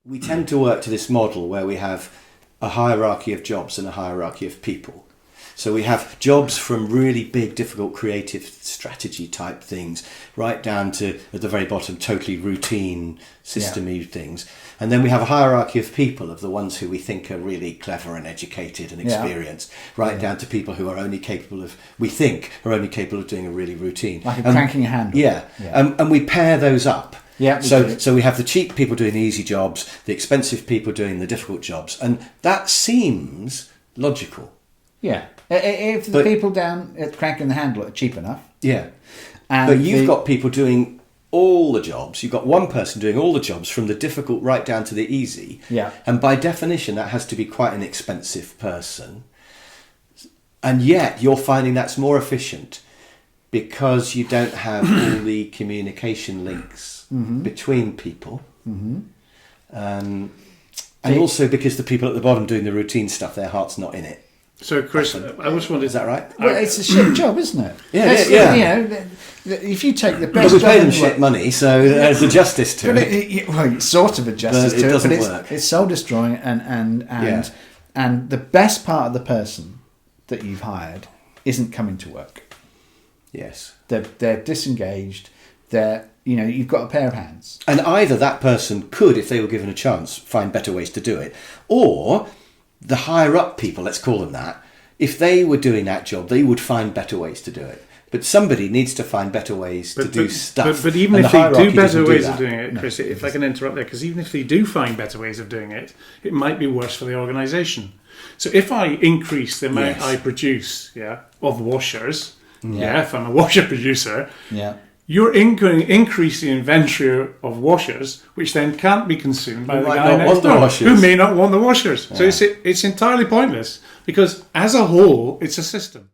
We tend to work to this model where we have a hierarchy of jobs and a hierarchy of people. So we have jobs from really big, difficult, creative strategy type things, right down to, at the very bottom, totally routine, system-y things. And then we have a hierarchy of people, of the ones who we think are really clever and educated and experienced, right down to people who are only capable of, we think, are only capable of doing a really routine. Like cranking a handle. Yeah. And we pair those up. Yeah, so we have the cheap people doing the easy jobs, the expensive people doing the difficult jobs, and that seems logical. Yeah, if the people down at cranking the handle are cheap enough. Yeah, and but you've got people doing all the jobs. You've got one person doing all the jobs from the difficult right down to the easy. Yeah, and by definition, that has to be quite an expensive person. And yet, you're finding that's more efficient because you don't have all the communication links between people. And also because the people at the bottom doing the routine stuff, their heart's not in it. So, Chris, I just wanted... Is that right? Well, it's a shit job, isn't it? Yeah. You know, if you take the best... But we pay them shit money, so there's a justice to it. Well, it's sort of a justice to it, doesn't but work. It's soul-destroying, and the best part of the person that you've hired isn't coming to work. Yes. They're disengaged. You've got a pair of hands. And either that person could, if they were given a chance, find better ways to do it, or the higher up people, let's call them that, if they were doing that job, they would find better ways to do it. But somebody needs to find better ways to do stuff. But even if they do better ways of doing it, Chris, if I can interrupt there, because even if they do find better ways of doing it, it might be worse for the organisation. So if I increase the amount I produce of washers, if I'm a washer producer, you're increasing the inventory of washers, which then can't be consumed by the guy next door, who may not want the washers. So it's entirely pointless, because as a whole, it's a system.